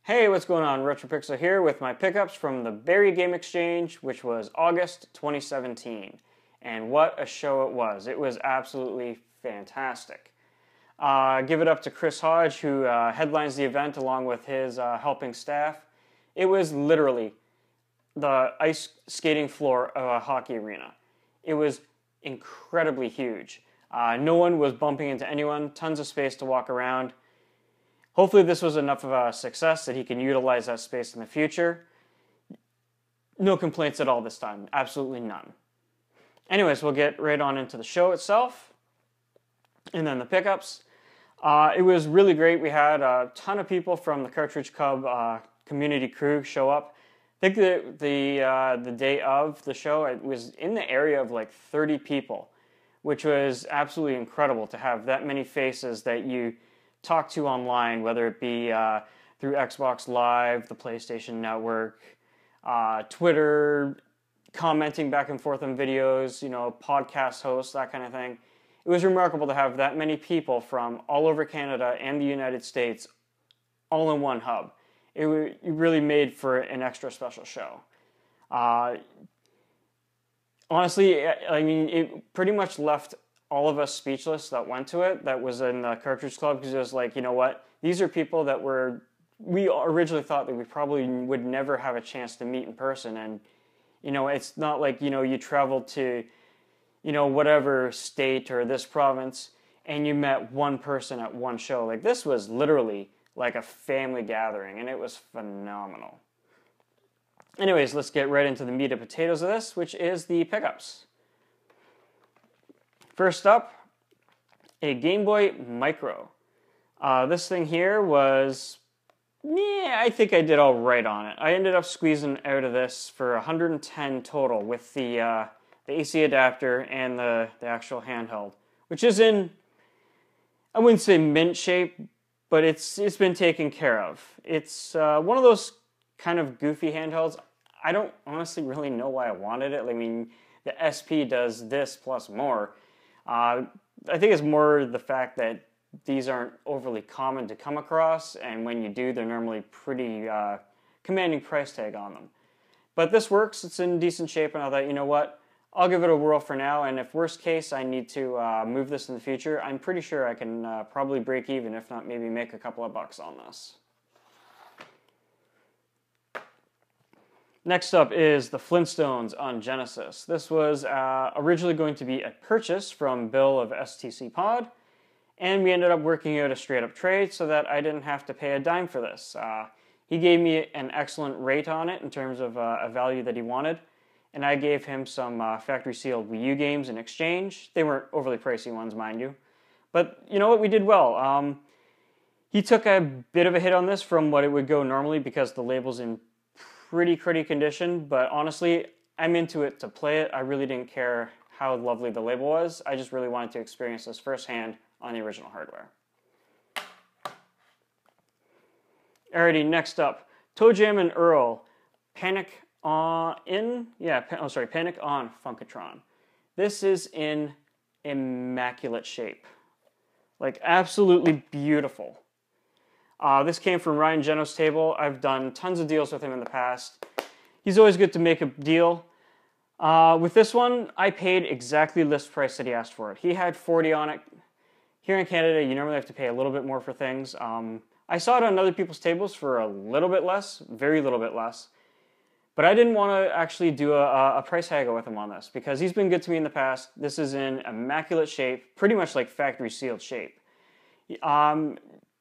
Hey, what's going on? RetroPixel here with my pickups from the Barrie Game Exchange, which was August 2017. And what a show it was. It was absolutely fantastic. Give it up to Chris Hodge, who headlines the event along with his helping staff. It was literally the ice skating floor of a hockey arena. It was incredibly huge. No one was bumping into anyone, tons of space to walk around. Hopefully this was enough of a success that he can utilize that space in the future. No complaints at all this time, absolutely none. Anyways, we'll get right on into the show itself and then the pickups. It was really great. We had a ton of people from the Cartridge Cub community crew show up. I think the day of the show, it was in the area of like 30 people, which was absolutely incredible to have that many faces that you talk to online, whether it be through Xbox Live, the PlayStation Network, Twitter, commenting back and forth on videos, podcast hosts, that kind of thing. It was remarkable to have that many people from all over Canada and the United States all in one hub. It really made for an extra special show. Honestly, I mean, it pretty much left all of us speechless that went to it, that was in the Cartridge Club, because it was like, you know what, these are people that we originally thought that we probably would never have a chance to meet in person, and, it's not like, you traveled to, whatever state or this province, and you met one person at one show. Like, this was literally like a family gathering, and it was phenomenal. Anyways, let's get right into the meat and potatoes of this, which is the pickups. First up, a Game Boy Micro. This thing here was, I think I did all right on it. I ended up squeezing out of this for $110 total with the AC adapter and the actual handheld, which is in, I wouldn't say mint shape, but it's been taken care of. It's one of those kind of goofy handhelds. I don't honestly really know why I wanted it. I mean, the SP does this plus more. I think it's more the fact that these aren't overly common to come across, and when you do, they're normally pretty commanding price tag on them. But this works, it's in decent shape, and I thought, you know what, I'll give it a whirl for now, and if worst case I need to move this in the future, I'm pretty sure I can probably break even, if not maybe make a couple of bucks on this. Next up is the Flintstones on Genesis. This was originally going to be a purchase from Bill of STC Pod, and we ended up working out a straight-up trade so that I didn't have to pay a dime for this. He gave me an excellent rate on it in terms of a value that he wanted, and I gave him some factory-sealed Wii U games in exchange. They weren't overly pricey ones, mind you. But you know what? We did well. He took a bit of a hit on this from what it would go normally because the label's in pretty cruddy condition, but honestly, I'm into it to play it. I really didn't care how lovely the label was. I just really wanted to experience this firsthand on the original hardware. Alrighty, next up, ToeJam and Earl, Panic on Funkatron. This is in immaculate shape, like absolutely beautiful. This came from Ryan Geno's table. I've done tons of deals with him in the past. He's always good to make a deal. With this one, I paid exactly list price that he asked for it. He had 40 on it. Here in Canada, you normally have to pay a little bit more for things. I saw it on other people's tables for a little bit less, very little bit less. But I didn't want to actually do a price haggle with him on this because he's been good to me in the past. This is in immaculate shape, pretty much like factory sealed shape.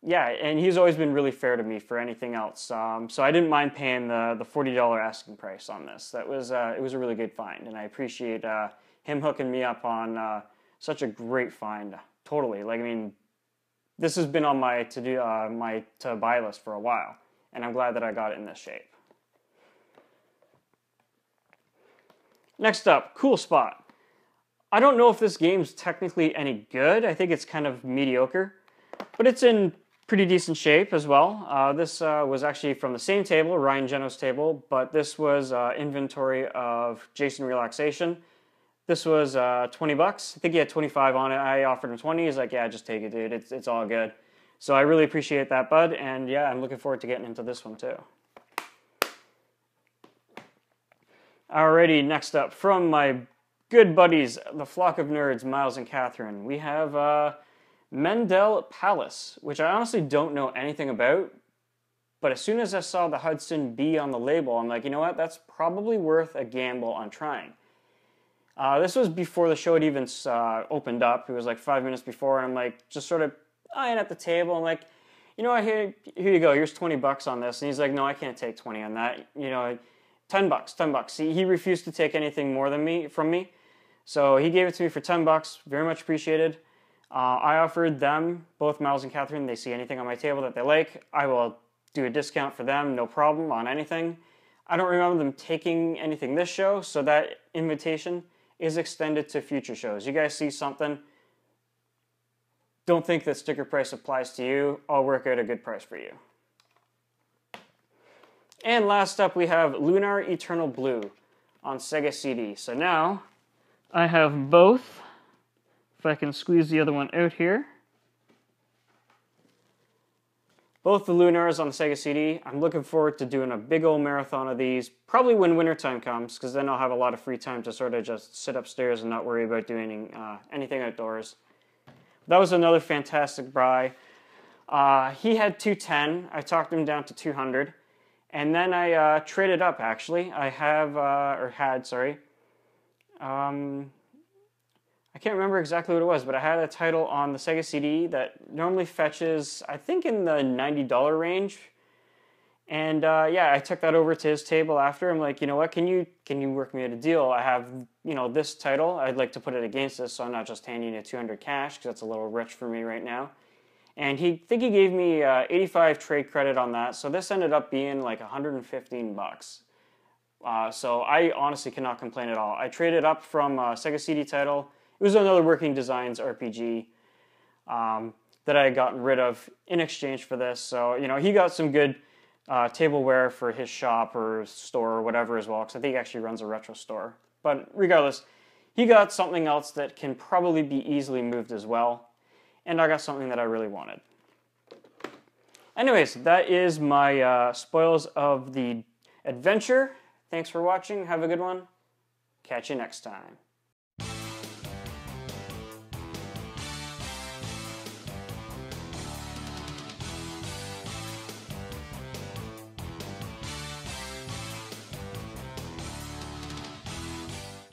Yeah, and he's always been really fair to me for anything else. So I didn't mind paying the $40 asking price on this. It was a really good find, and I appreciate him hooking me up on such a great find. Totally. Like, I mean, this has been on my to buy list for a while, and I'm glad that I got it in this shape. Next up, Cool Spot. I don't know if this game's technically any good. I think it's kind of mediocre, but it's in pretty decent shape as well. This was actually from the same table, Ryan Geno's table, but this was inventory of Jason Relaxation. This was 20 bucks. I think he had 25 on it. I offered him 20. He's like, yeah, just take it, dude. It's all good. So I really appreciate that, bud, and yeah, I'm looking forward to getting into this one too. Alrighty, next up, from my good buddies, the Flock of Nerds, Miles and Catherine, we have Mendel Palace, which I honestly don't know anything about, but as soon as I saw the Hudson B on the label, I'm like, you know what, that's probably worth a gamble on trying. This was before the show had even opened up. It was like 5 minutes before, and I'm like, just sort of eyeing at the table. I'm like, you know what, here you go. Here's $20 on this. And he's like, no, I can't take 20 on that. You know, $10. He refused to take anything more than from me. So he gave it to me for $10. Very much appreciated. I offered them, both Miles and Catherine, they see anything on my table that they like, I will do a discount for them, no problem, on anything. I don't remember them taking anything this show, so that invitation is extended to future shows. You guys see something, don't think that sticker price applies to you, I'll work out a good price for you. And last up we have Lunar Eternal Blue on Sega CD. So now I have both, if I can squeeze the other one out here. Both the Lunars on the Sega CD. I'm looking forward to doing a big old marathon of these, probably when wintertime comes, because then I'll have a lot of free time to sort of just sit upstairs and not worry about doing anything outdoors. That was another fantastic buy. He had 210. I talked him down to 200. And then I traded up, actually. I can't remember exactly what it was, but I had a title on the Sega CD that normally fetches, I think, in the $90 range. And yeah, I took that over to his table after. I'm like, you know what, can you work me out a deal? I have, you know, this title. I'd like to put it against this, so I'm not just handing you 200 cash, because that's a little rich for me right now. And he gave me 85 trade credit on that, so this ended up being like $115. So I honestly cannot complain at all. I traded up from a Sega CD title. It was another Working Designs RPG that I had gotten rid of in exchange for this. So, you know, he got some good tableware for his shop or store or whatever as well, because I think he actually runs a retro store. But regardless, he got something else that can probably be easily moved as well. And I got something that I really wanted. Anyways, that is my spoils of the adventure. Thanks for watching. Have a good one. Catch you next time.